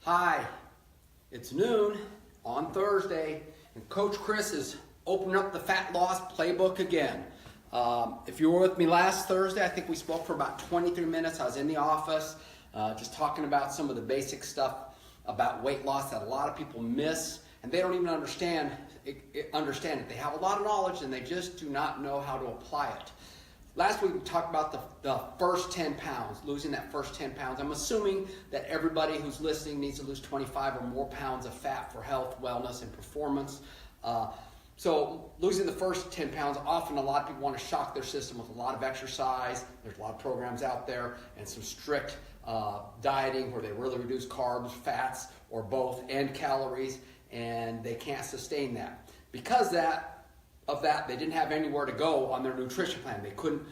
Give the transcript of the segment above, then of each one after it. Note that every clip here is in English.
Hi, it's noon on Thursday, and Coach Chris is opening up the Fat Loss Playbook again. If you were with me last Thursday, I think we spoke for about 23 minutes. I was in the office just talking about some of the basic stuff about weight loss that a lot of people miss, and they don't even understand it. They have a lot of knowledge, and they just do not know how to apply it. Last week we talked about the first 10 pounds, losing that first 10 pounds. I'm assuming that everybody who's listening needs to lose 25 or more pounds of fat for health, wellness, and performance. So losing the first 10 pounds, often a lot of people want to shock their system with a lot of exercise. There's a lot of programs out there and some strict dieting where they really reduce carbs, fats, or both, and calories, and they can't sustain that. Because they didn't have anywhere to go on their nutrition plan. They couldn't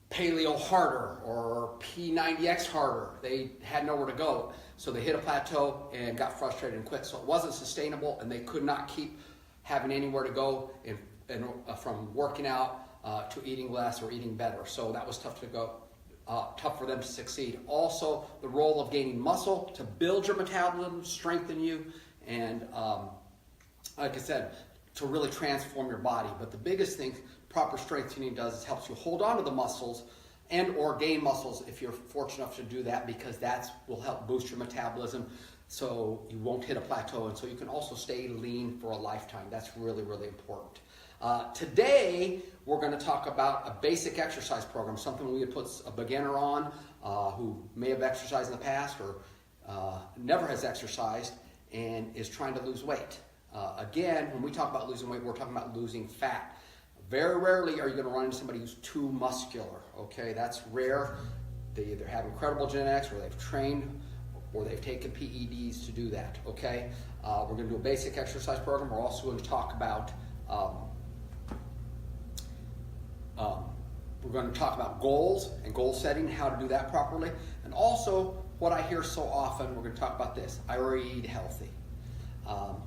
paleo harder or P90X harder. They had nowhere to go. So they hit a plateau and got frustrated and quit. So it wasn't sustainable, and they could not keep having anywhere to go from working out to eating less or eating better. So that was tough for them to succeed. Also, the role of gaining muscle to build your metabolism, strengthen you, and like I said, to really transform your body. But the biggest thing proper strength training does is helps you hold on to the muscles and or gain muscles if you're fortunate enough to do that, because that will help boost your metabolism so you won't hit a plateau, and so you can also stay lean for a lifetime. That's really, really important. Today, we're going to talk about a basic exercise program, something we would put a beginner on who may have exercised in the past or never has exercised and is trying to lose weight. Again, when we talk about losing weight, we're talking about losing fat. Very rarely are you going to run into somebody who's too muscular, okay? That's rare. They either have incredible genetics, or they've trained, or they've taken PEDs to do that, okay? We're going to do a basic exercise program. We're also going to talk about goals and goal setting, how to do that properly. And also, what I hear so often, we're going to talk about this: I already eat healthy.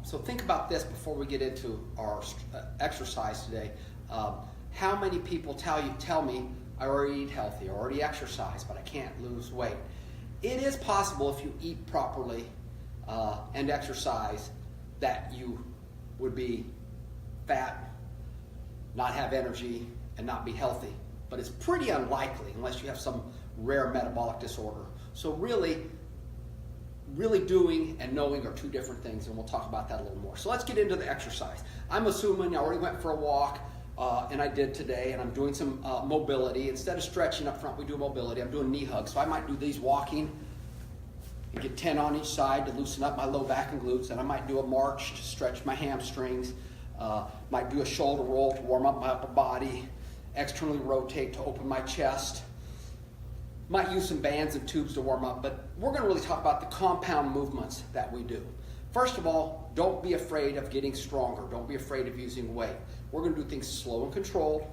So think about this before we get into our exercise today. How many people tell me, I already eat healthy, I already exercise, but I can't lose weight? It is possible, if you eat properly and exercise, that you would be fat, not have energy, and not be healthy. But it's pretty unlikely unless you have some rare metabolic disorder. So really doing and knowing are two different things, and we'll talk about that a little more. So let's get into the exercise. I'm assuming I already went for a walk, and I did today, and I'm doing some mobility. Instead of stretching up front, we do mobility. I'm doing knee hugs. So I might do these walking and get 10 on each side to loosen up my low back and glutes, and I might do a march to stretch my hamstrings, might do a shoulder roll to warm up my upper body, externally rotate to open my chest. Might use some bands and tubes to warm up, but we're going to really talk about the compound movements that we do. First of all, don't be afraid of getting stronger. Don't be afraid of using weight. We're going to do things slow and controlled.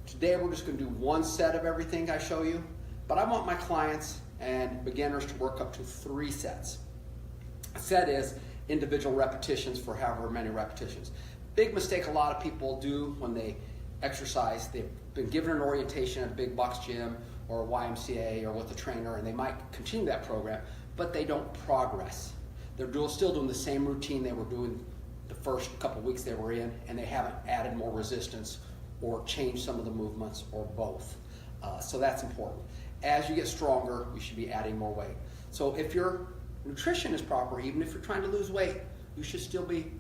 Today we're just going to do one set of everything I show you, but I want my clients and beginners to work up to 3 sets. A set is individual repetitions for however many repetitions. Big mistake a lot of people do when they exercise: they've been given an orientation at a big box gym or a YMCA or with a trainer, and they might continue that program, but they don't progress. They're still doing the same routine they were doing the first couple weeks they were in, and they haven't added more resistance or changed some of the movements or both. So that's important. As you get stronger, you should be adding more weight. So if your nutrition is proper, even if you're trying to lose weight, you should still be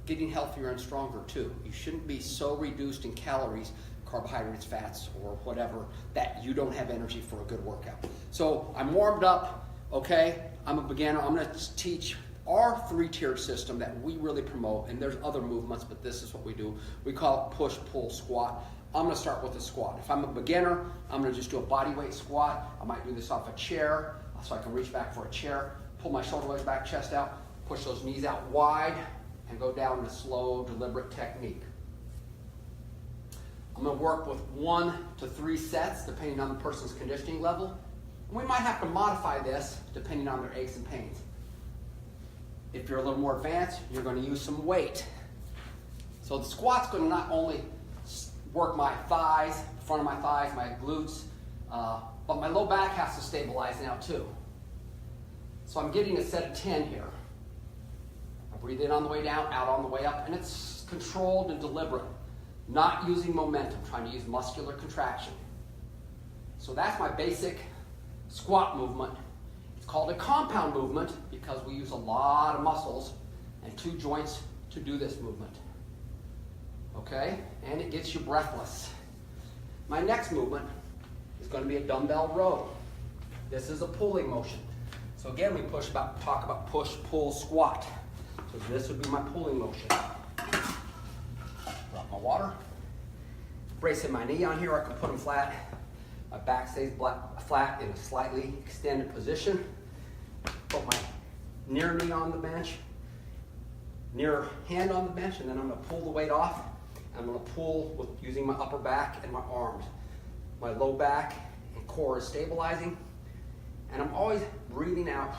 getting healthier and stronger too. You shouldn't be so reduced in calories, carbohydrates, fats, or whatever, that you don't have energy for a good workout. So I'm warmed up, okay? I'm a beginner. I'm going to teach our 3-tiered system that we really promote, and there's other movements, but this is what we do. We call it push, pull, squat. I'm going to start with a squat. If I'm a beginner, I'm going to just do a body weight squat. I might do this off a chair, so I can reach back for a chair, pull my shoulder blades back, chest out, push those knees out wide, and go down in a slow, deliberate technique. I'm going to work with 1 to 3 sets depending on the person's conditioning level. And we might have to modify this depending on their aches and pains. If you're a little more advanced, you're going to use some weight. So the squat's going to not only work my thighs, the front of my thighs, my glutes, but my low back has to stabilize now too. So I'm getting a set of 10 here. I breathe in on the way down, out on the way up, and it's controlled and deliberate. Not using momentum, trying to use muscular contraction. So that's my basic squat movement. It's called a compound movement because we use a lot of muscles and 2 joints to do this movement. Okay? And it gets you breathless. My next movement is going to be a dumbbell row. This is a pulling motion. So again, we talk about push, pull, squat. So this would be my pulling motion. Drop my water. Bracing my knee on here, I can put them flat. My back stays flat in a slightly extended position. Put my near knee on the bench, near hand on the bench, and then I'm going to pull the weight off. I'm going to pull with using my upper back and my arms. My low back and core is stabilizing, and I'm always breathing out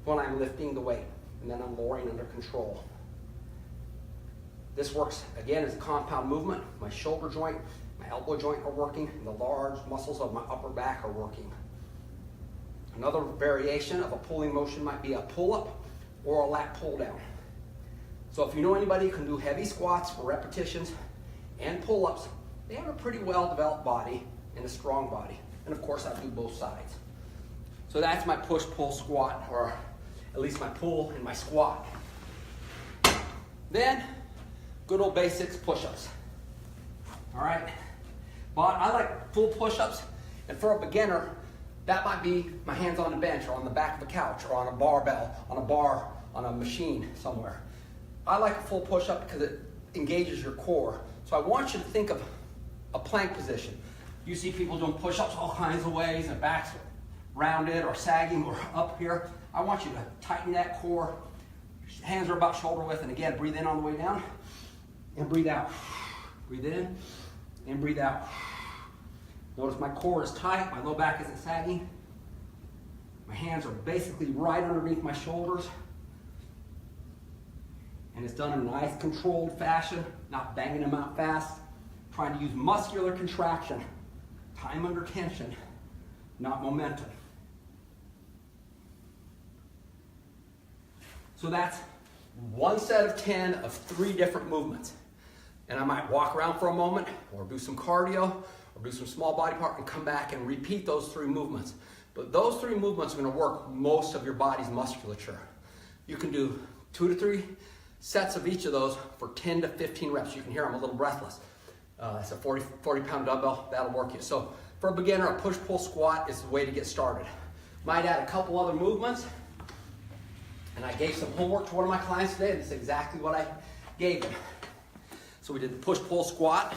when I'm lifting the weight, and then I'm lowering under control. This works, again, as a compound movement. My shoulder joint, my elbow joint are working, and the large muscles of my upper back are working. Another variation of a pulling motion might be a pull-up or a lat pull-down. So if you know anybody who can do heavy squats for repetitions and pull-ups, they have a pretty well-developed body and a strong body. And of course, I do both sides. So that's my push-pull squat, or at least my pull and my squat. Then, good old basics push-ups. All right? But I like full push-ups, and for a beginner, that might be my hands on the bench or on the back of a couch or on a barbell, on a bar, on a machine somewhere. I like a full push-up because it engages your core. So I want you to think of a plank position. You see people doing push-ups all kinds of ways, and their backs rounded or sagging or up here. I want you to tighten that core. Hands are about shoulder width, and again, breathe in on the way down and breathe out. Breathe in and breathe out. Notice my core is tight, my low back isn't sagging. My hands are basically right underneath my shoulders. And it's done in a nice controlled fashion, not banging them out fast. Trying to use muscular contraction, time under tension, not momentum. So that's one set of 10 of 3 different movements. And I might walk around for a moment, or do some cardio, or do some small body part, and come back and repeat those 3 movements. But those 3 movements are going to work most of your body's musculature. You can do 2 to 3 sets of each of those for 10 to 15 reps. You can hear I'm a little breathless. It's a 40-pound dumbbell. That'll work you. So for a beginner, a push-pull squat is the way to get started. Might add a couple other movements. And I gave some homework to one of my clients today, and this is exactly what I gave them. So we did the push-pull squat.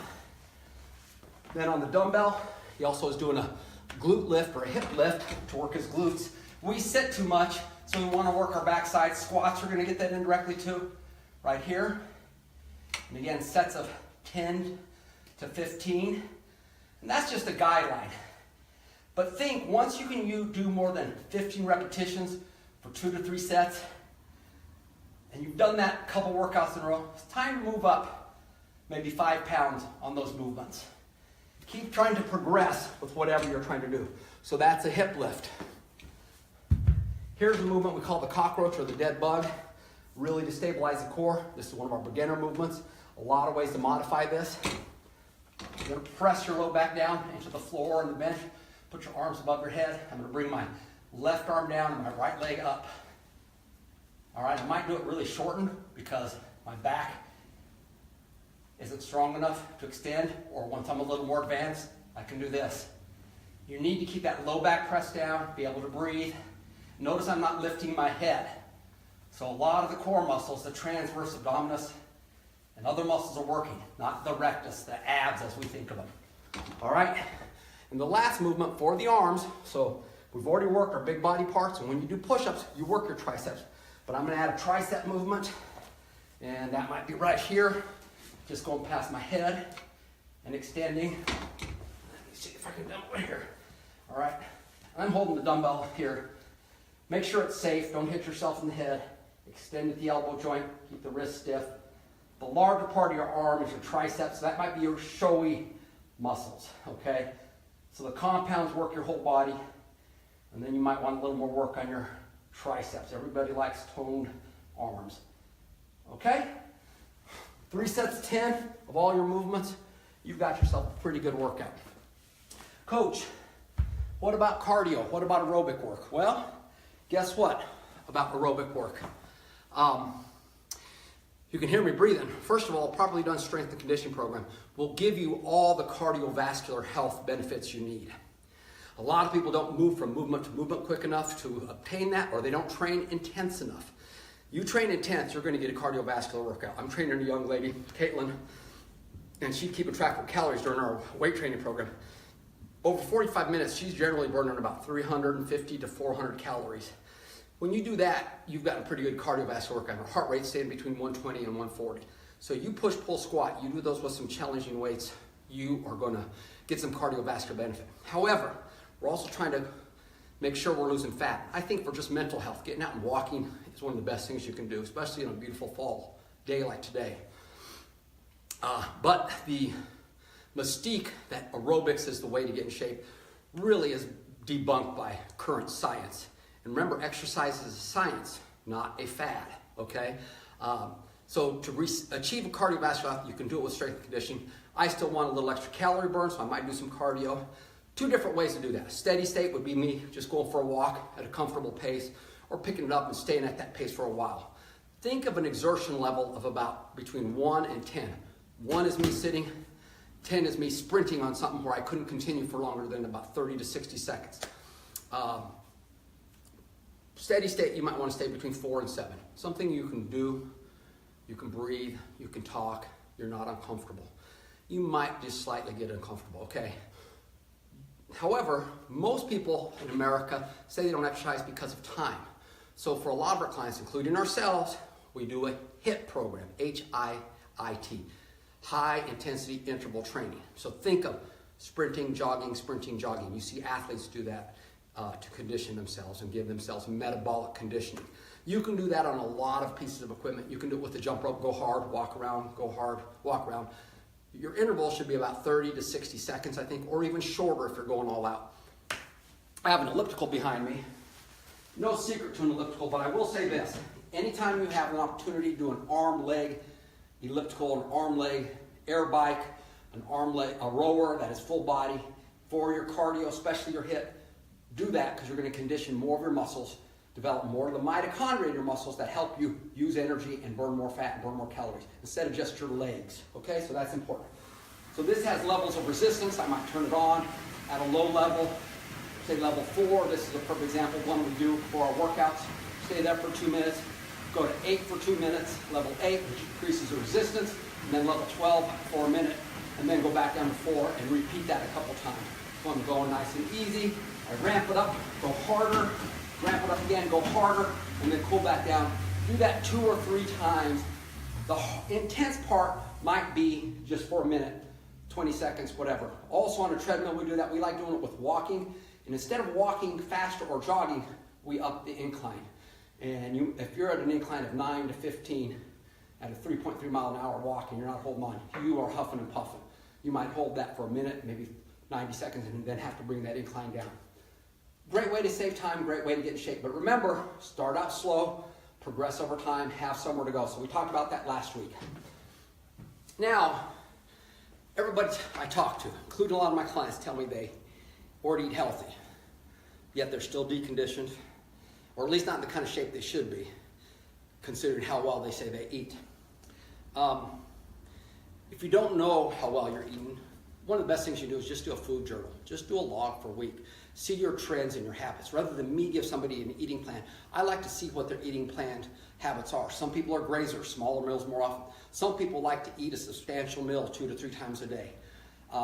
Then on the dumbbell, he also is doing a glute lift or a hip lift to work his glutes. We sit too much, so we want to work our backside. Squats are going to get that in directly too, right here. And again, sets of 10 to 15. And that's just a guideline. But think, once you can do more than 15 repetitions for 2 to 3 sets, and you've done that a couple workouts in a row, it's time to move up maybe 5 pounds on those movements. Keep trying to progress with whatever you're trying to do. So that's a hip lift. Here's a movement we call the cockroach or the dead bug. Really to stabilize the core. This is one of our beginner movements. A lot of ways to modify this. You're going to press your low back down into the floor and the bench. Put your arms above your head. I'm going to bring my left arm down and my right leg up. All right, I might do it really shortened because my back isn't strong enough to extend, or once I'm a little more advanced, I can do this. You need to keep that low back pressed down, be able to breathe. Notice I'm not lifting my head. So a lot of the core muscles, the transverse abdominis, and other muscles are working, not the rectus, the abs as we think of them. All right, and the last movement for the arms, so we've already worked our big body parts, and when you do push-ups, you work your triceps. But I'm going to add a tricep movement, and that might be right here, just going past my head and extending. Let me see if I can dump it here. All right, I'm holding the dumbbell here. Make sure it's safe, don't hit yourself in the head. Extend at the elbow joint, keep the wrist stiff. The larger part of your arm is your triceps, so that might be your showy muscles, okay? So the compounds work your whole body, and then you might want a little more work on your triceps. Everybody likes toned arms. Okay? 3 sets of 10 of all your movements. You've got yourself a pretty good workout. Coach, what about cardio? What about aerobic work? Well, guess what about aerobic work? You can hear me breathing. First of all, a properly done strength and conditioning program will give you all the cardiovascular health benefits you need. A lot of people don't move from movement to movement quick enough to obtain that, or they don't train intense enough. You train intense, you're going to get a cardiovascular workout. I'm training a young lady, Caitlin, and she's keeping track of calories during our weight training program. Over 45 minutes, she's generally burning about 350 to 400 calories. When you do that, you've got a pretty good cardiovascular workout. Her heart rate's staying between 120 and 140. So you push, pull, squat, you do those with some challenging weights, you are going to get some cardiovascular benefit. However, we're also trying to make sure we're losing fat. I think for just mental health, getting out and walking is one of the best things you can do, especially on a beautiful fall day like today. But the mystique that aerobics is the way to get in shape really is debunked by current science. And remember, exercise is a science, not a fad, okay? So to achieve a cardiovascular health, you can do it with strength and conditioning. I still want a little extra calorie burn, so I might do some cardio. 2 different ways to do that. Steady state would be me just going for a walk at a comfortable pace, or picking it up and staying at that pace for a while. Think of an exertion level of about between 1 and 10. 1 is me sitting, 10 is me sprinting on something where I couldn't continue for longer than about 30 to 60 seconds. Steady state, you might want to stay between 4 and 7. Something you can do, you can breathe, you can talk, you're not uncomfortable. You might just slightly get uncomfortable, okay? However, most people in America say they don't exercise because of time. So for a lot of our clients, including ourselves, we do a HIIT program, H-I-I-T, high intensity interval training. So think of sprinting, jogging. You see athletes do that to condition themselves and give themselves metabolic conditioning. You can do that on a lot of pieces of equipment. You can do it with the jump rope, go hard, walk around, go hard, walk around. Your interval should be about 30 to 60 seconds, I think, or even shorter if you're going all out. I have an elliptical behind me. No secret to an elliptical, but I will say this. Anytime you have an opportunity to do an arm-leg elliptical, an arm-leg air bike, an arm-leg, a rower that is full body for your cardio, especially your HIIT, do that because you're going to condition more of your muscles, develop more of the mitochondria in your muscles that help you use energy and burn more fat and burn more calories instead of just your legs. Okay, so that's important. So this has levels of resistance. I might turn it on at a low level, say level 4. This is a perfect example, one we do for our workouts. Stay there for 2 minutes. Go to 8 for 2 minutes, level 8, which increases the resistance, and then level 12 for a minute, and then go back down to 4 and repeat that a couple times. So I'm going nice and easy. I ramp it up, go harder, ramp it up again, go harder, and then cool back down. Do that 2 or 3 times. The intense part might be just for a minute, 20 seconds, whatever. Also on a treadmill, we do that. We like doing it with walking. And instead of walking faster or jogging, we up the incline. And if you're at an incline of 9 to 15 at a 3.3 mile an hour walk and you're not holding on, you are huffing and puffing. You might hold that for a minute, maybe 90 seconds, and then have to bring that incline down. Great way to save time, great way to get in shape. But remember, start out slow, progress over time, have somewhere to go. So we talked about that last week. Now, everybody I talk to, including a lot of my clients, tell me they already eat healthy, yet they're still deconditioned, or at least not in the kind of shape they should be, considering how well they say they eat. If you don't know how well you're eating, one of the best things you do is just do a food journal. Just do a log for a week. See your trends and your habits. Rather than me give somebody an eating plan, I like to see what their eating plan habits are. Some people are grazers, smaller meals more often. Some people like to eat a substantial meal 2 to 3 times a day.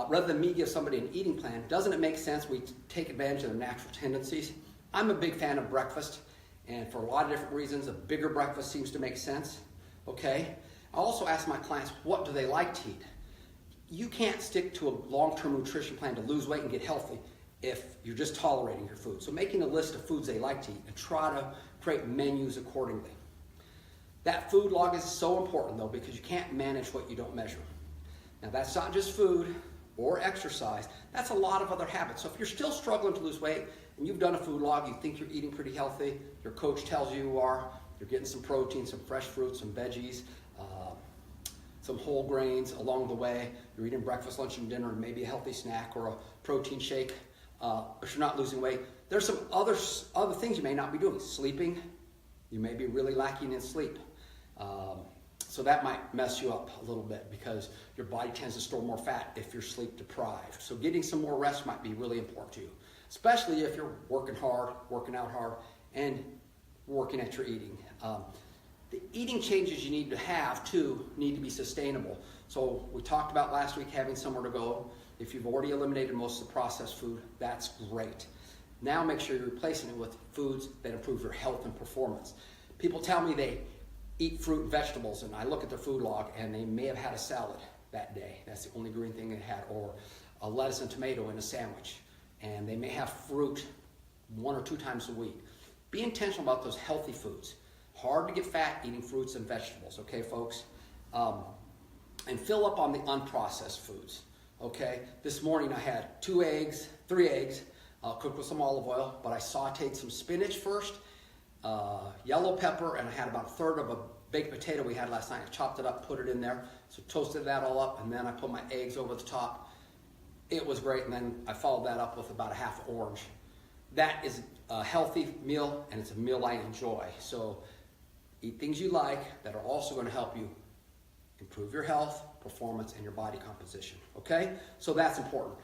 Rather than me give somebody an eating plan, doesn't it make sense we take advantage of their natural tendencies? I'm a big fan of breakfast, and for a lot of different reasons, a bigger breakfast seems to make sense, okay? I also ask my clients, what do they like to eat? You can't stick to a long-term nutrition plan to lose weight and get healthy if you're just tolerating your food. So making a list of foods they like to eat and try to create menus accordingly. That food log is so important though, because you can't manage what you don't measure. Now that's not just food or exercise, that's a lot of other habits. So if you're still struggling to lose weight, and you've done a food log, you think you're eating pretty healthy, your coach tells you are, you're getting some protein, some fresh fruits, some veggies, some whole grains along the way, you're eating breakfast, lunch, and dinner, and maybe a healthy snack or a protein shake, but you're not losing weight. There's some other things you may not be doing. Sleeping, you may be really lacking in sleep. So that might mess you up a little bit because your body tends to store more fat if you're sleep deprived. So getting some more rest might be really important to you, especially if you're working hard, working out hard, and working at your eating. The eating changes you need to have, too, need to be sustainable. So we talked about last week having somewhere to go. If you've already eliminated most of the processed food, that's great. Now make sure you're replacing it with foods that improve your health and performance. People tell me they eat fruit and vegetables, and I look at their food log, and they may have had a salad that day. That's the only green thing they had, or a lettuce and tomato in a sandwich. And they may have fruit 1 or 2 times a week. Be intentional about those healthy foods. Hard to get fat eating fruits and vegetables, okay, folks? And fill up on the unprocessed foods, okay? This morning I had 3 eggs, cooked with some olive oil, but I sauteed some spinach first, yellow pepper, and I had about 1/3 of a baked potato we had last night. I chopped it up, put it in there, so toasted that all up, and then I put my eggs over the top. It was great, and then I followed that up with about a half orange. That is a healthy meal, and it's a meal I enjoy. So eat things you like that are also going to help you improve your health, performance, and your body composition, okay? So that's important.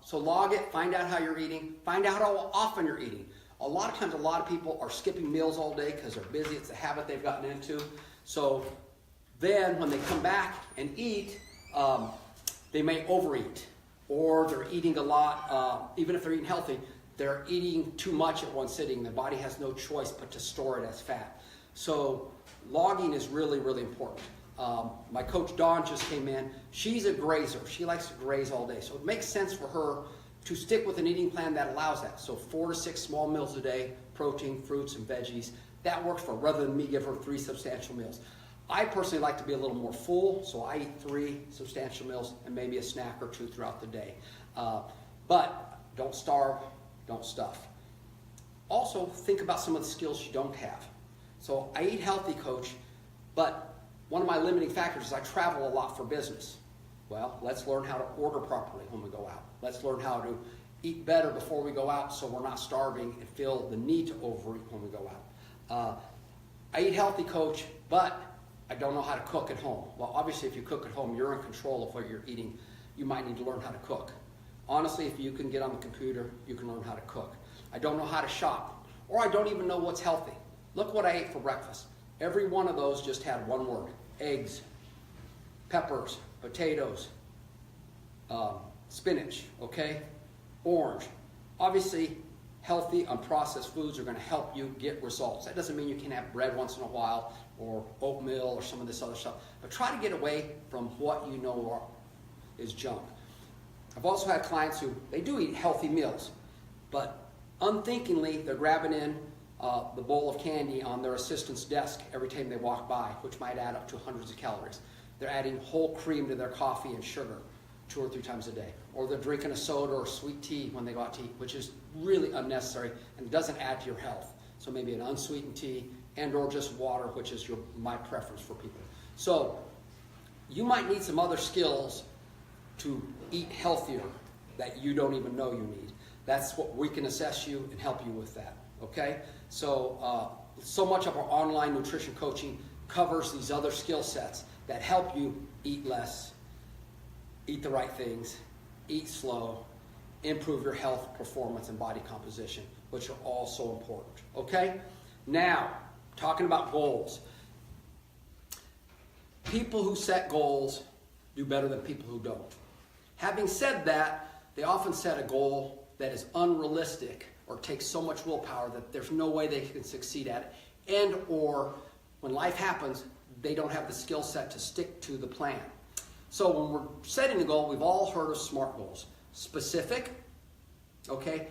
So log it, find out how you're eating, find out how often you're eating. A lot of times, a lot of people are skipping meals all day because they're busy. It's a habit they've gotten into. So then when they come back and eat, they may overeat, or they're eating a lot, even if they're eating healthy, they're eating too much at one sitting. The body has no choice but to store it as fat. So logging is really, really important. My coach Dawn just came in. She's a grazer. She likes to graze all day. So it makes sense for her to stick with an eating plan that allows that. So 4 to 6 small meals a day, protein, fruits, and veggies. That works for her, rather than me give her 3 substantial meals. I personally like to be a little more full, so I eat 3 substantial meals and maybe a snack or 2 throughout the day. But don't starve, don't stuff. Also, think about some of the skills you don't have. So I eat healthy, coach, but one of my limiting factors is I travel a lot for business. Well, let's learn how to order properly when we go out. Let's learn how to eat better before we go out so we're not starving and feel the need to overeat when we go out. I eat healthy, coach, but I don't know how to cook at home. Well, obviously, if you cook at home, you're in control of what you're eating. You might need to learn how to cook. Honestly, if you can get on the computer, you can learn how to cook. I don't know how to shop, or I don't even know what's healthy. Look what I ate for breakfast. Every one of those just had one word: eggs, peppers, potatoes, spinach, okay? Orange. Obviously, healthy, unprocessed foods are going to help you get results. That doesn't mean you can't have bread once in a while, or oatmeal, or some of this other stuff. But try to get away from what you know is junk. I've also had clients who, they do eat healthy meals, but unthinkingly, they're grabbing in the bowl of candy on their assistant's desk every time they walk by, which might add up to hundreds of calories. They're adding whole cream to their coffee and sugar 2 or 3 times a day. Or they're drinking a soda or sweet tea when they go out to eat, which is really unnecessary and doesn't add to your health. So maybe an unsweetened tea and or just water, which is my preference for people. So you might need some other skills to eat healthier that you don't even know you need. That's what we can assess you and help you with that, okay? So, so much of our online nutrition coaching covers these other skill sets that help you eat less, eat the right things, eat slow, improve your health, performance, and body composition, which are all so important, okay? Now, talking about goals. People who set goals do better than people who don't. Having said that, they often set a goal that is unrealistic or takes so much willpower that there's no way they can succeed at it. And or when life happens, they don't have the skill set to stick to the plan. So when we're setting a goal, we've all heard of SMART goals. Specific, okay?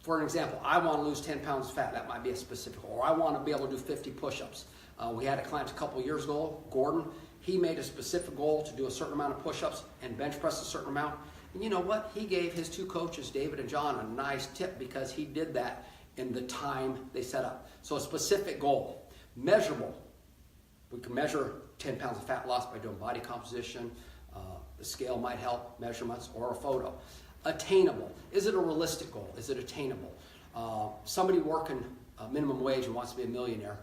For an example, I want to lose 10 pounds of fat. That might be a specific goal. Or I want to be able to do 50 push-ups. We had a client a couple years ago, Gordon. He made a specific goal to do a certain amount of push-ups and bench press a certain amount. And you know what? He gave his two coaches, David and John, a nice tip because he did that in the time they set up. So a specific goal, measurable. We can measure 10 pounds of fat loss by doing body composition. The scale might help, measurements, or a photo. Attainable. Is it a realistic goal? Is it attainable? Somebody working minimum wage and wants to be a millionaire,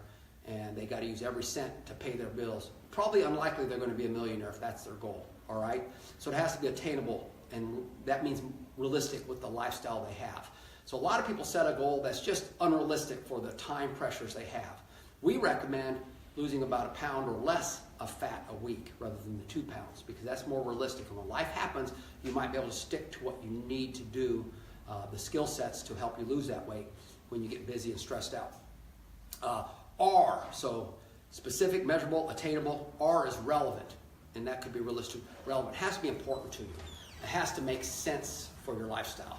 and they got to use every cent to pay their bills. Probably unlikely they're going to be a millionaire if that's their goal, all right? So it has to be attainable, and that means realistic with the lifestyle they have. So a lot of people set a goal that's just unrealistic for the time pressures they have. We recommend losing about a pound or less of fat a week rather than the 2 pounds, because that's more realistic. And when life happens, you might be able to stick to what you need to do, the skill sets to help you lose that weight when you get busy and stressed out. R, so specific, measurable, attainable. R is relevant, and that could be realistic. Relevant. It has to be important to you. It has to make sense for your lifestyle.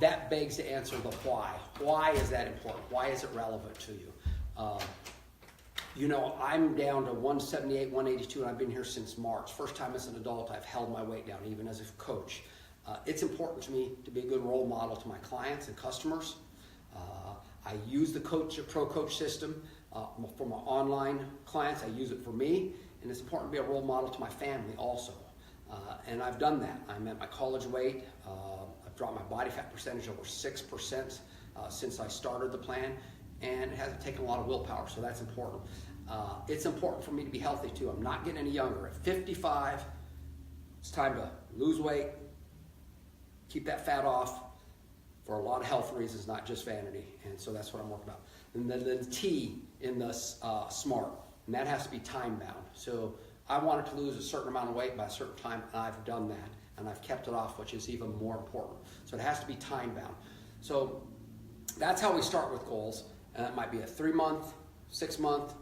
That begs to answer the why. Why is that important? Why is it relevant to you? You know, I'm down to 178, 182, and I've been here since March. First time as an adult, I've held my weight down, even as a coach. It's important to me to be a good role model to my clients and customers. I use the Pro Coach system for my online clients. I use it for me, and it's important to be a role model to my family also. And I've done that. I'm at my college weight. I've dropped my body fat percentage over 6% since I started the plan. And it hasn't taken a lot of willpower, so that's important. It's important for me to be healthy too. I'm not getting any younger. At 55, it's time to lose weight, keep that fat off for a lot of health reasons, not just vanity. And so that's what I'm working about. And then the T in the SMART, and that has to be time bound. So I wanted to lose a certain amount of weight by a certain time, and I've done that. And I've kept it off, which is even more important. So it has to be time bound. So that's how we start with goals. And it might be a 3-month, 6-month,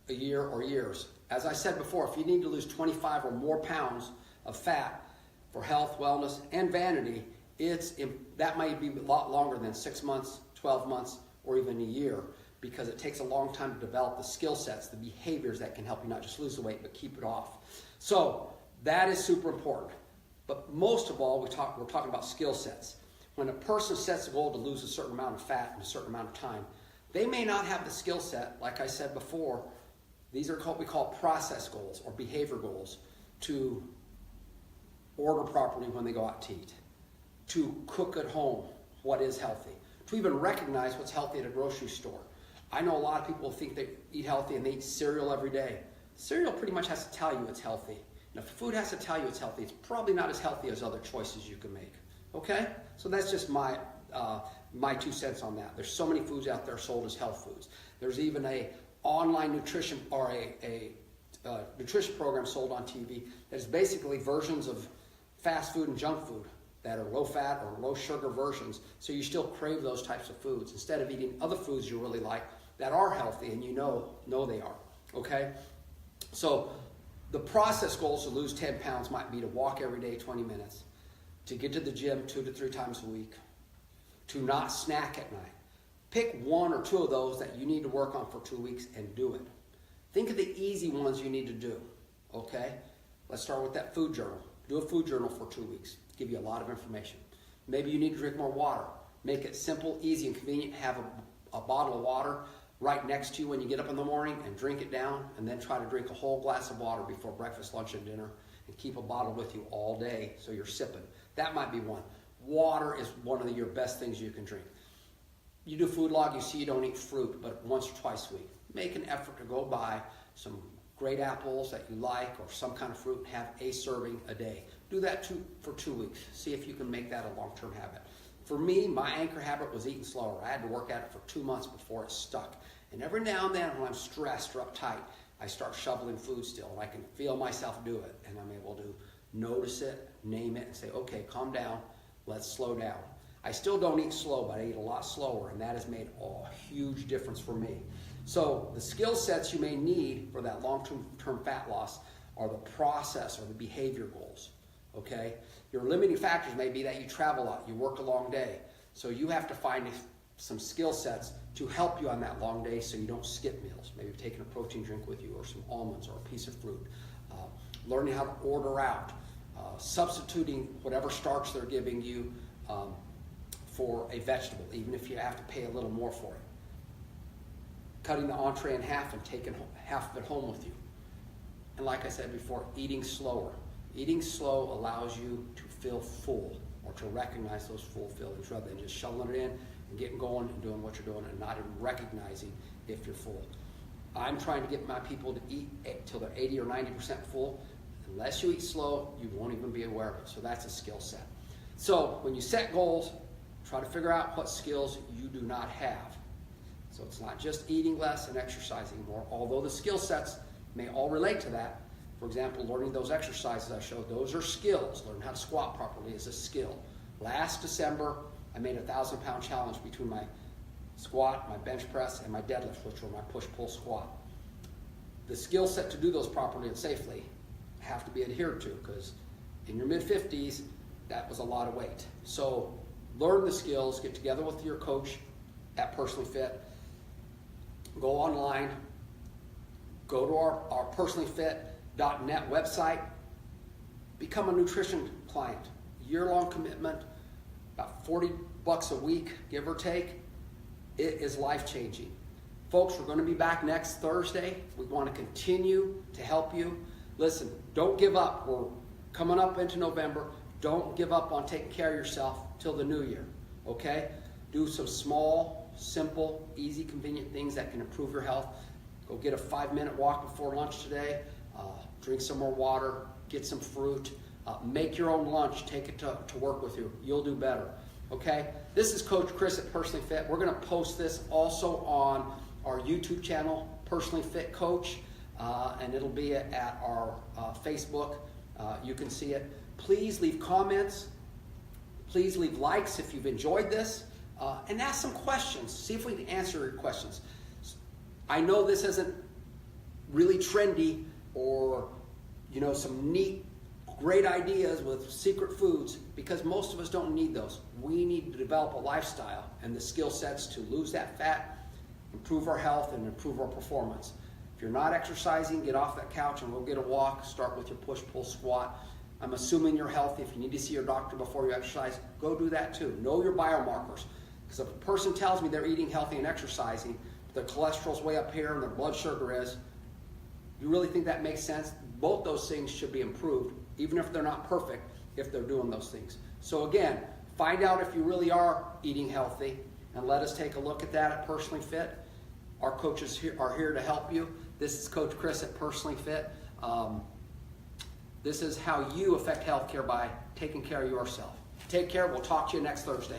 a year, or years. As I said before, if you need to lose 25 or more pounds of fat for health, wellness, and vanity, that might be a lot longer than 6 months, 12 months, or even a year, because it takes a long time to develop the skill sets, the behaviors that can help you not just lose the weight, but keep it off. So that is super important. But most of all, we're talking about skill sets. When a person sets a goal to lose a certain amount of fat in a certain amount of time, they may not have the skill set, like I said before. These are what we call process goals or behavior goals, to order properly when they go out to eat, to cook at home what is healthy, to even recognize what's healthy at a grocery store. I know a lot of people think they eat healthy and they eat cereal every day. Cereal pretty much has to tell you it's healthy. And if food has to tell you it's healthy, it's probably not as healthy as other choices you can make. Okay? So that's just my 2 cents on that. There's so many foods out there sold as health foods. There's even a online nutrition or a nutrition program sold on TV that is basically versions of fast food and junk food that are low fat or low sugar versions. So you still crave those types of foods instead of eating other foods you really like that are healthy and you know they are. Okay? So the process goals to lose 10 pounds might be to walk every day 20 minutes, to get to the gym 2 to 3 times a week, to not snack at night. Pick 1 or 2 of those that you need to work on for 2 weeks and do it. Think of the easy ones you need to do, okay? Let's start with that food journal. Do a food journal for 2 weeks. Give you a lot of information. Maybe you need to drink more water. Make it simple, easy, and convenient. Have a bottle of water right next to you when you get up in the morning and drink it down, and then try to drink a whole glass of water before breakfast, lunch, and dinner, and keep a bottle with you all day so you're sipping. That might be one. Water is one of your best things you can drink. You do food log, you see you don't eat fruit, but once or twice a week. Make an effort to go buy some great apples that you like or some kind of fruit and have a serving a day. Do that for 2 weeks. See if you can make that a long-term habit. For me, my anchor habit was eating slower. I had to work at it for 2 months before it stuck. And every now and then when I'm stressed or uptight, I start shoveling food still, and I can feel myself do it, and I'm able to notice it, name it, and say, okay, calm down, let's slow down. I still don't eat slow, but I eat a lot slower, and that has made a huge difference for me. So the skill sets you may need for that long-term fat loss are the process or the behavior goals, okay? Your limiting factors may be that you travel a lot, you work a long day, so you have to find some skill sets to help you on that long day so you don't skip meals. Maybe taking a protein drink with you or some almonds or a piece of fruit. Learning how to order out. substituting whatever starch they're giving you for a vegetable, even if you have to pay a little more for it. Cutting the entree in half and taking half of it home with you. And like I said before, eating slower. Eating slow allows you to feel full, or to recognize those full feelings, rather than just shoveling it in and getting going and doing what you're doing and not even recognizing if you're full. I'm trying to get my people to eat till they're 80 or 90% full. Unless you eat slow, you won't even be aware of it. So that's a skill set. So when you set goals, try to figure out what skills you do not have. So it's not just eating less and exercising more, although the skill sets may all relate to that. For example, learning those exercises I showed, those are skills. Learning how to squat properly is a skill. Last December, I made a 1,000-pound challenge between my squat, my bench press, and my deadlift, which were my push-pull squat. The skill set to do those properly and safely have to be adhered to, because in your mid-50s, that was a lot of weight. So learn the skills, get together with your coach at Personally Fit, go online, go to our PersonallyFit.net website, become a nutrition client. Year-long commitment, about $40 a week, give or take. It is life-changing. Folks, we're going to be back next Thursday. We want to continue to help you. Listen, don't give up. We're coming up into November. Don't give up on taking care of yourself till the new year, okay? Do some small, simple, easy, convenient things that can improve your health. Go get a 5-minute walk before lunch today. Drink some more water. Get some fruit. Make your own lunch. Take it to work with you. You'll do better, okay? This is Coach Chris at Personally Fit. We're going to post this also on our YouTube channel, Personally Fit Coach, and it'll be at our Facebook. You can see it. Please leave comments. Please leave likes if you've enjoyed this, and ask some questions. See if we can answer your questions. I know this isn't really trendy or, some neat, great ideas with secret foods, because most of us don't need those. We need to develop a lifestyle and the skill sets to lose that fat, improve our health, and improve our performance. If you're not exercising, get off that couch and go get a walk. Start with your push-pull squat. I'm assuming you're healthy. If you need to see your doctor before you exercise, go do that too. Know your biomarkers. Because if a person tells me they're eating healthy and exercising, but their cholesterol's way up here and their blood sugar is, you really think that makes sense? Both those things should be improved, even if they're not perfect, if they're doing those things. So again, find out if you really are eating healthy, and let us take a look at that at Personally Fit. Our coaches are here to help you. This is Coach Chris at Personally Fit. This is how you affect healthcare by taking care of yourself. Take care. We'll talk to you next Thursday.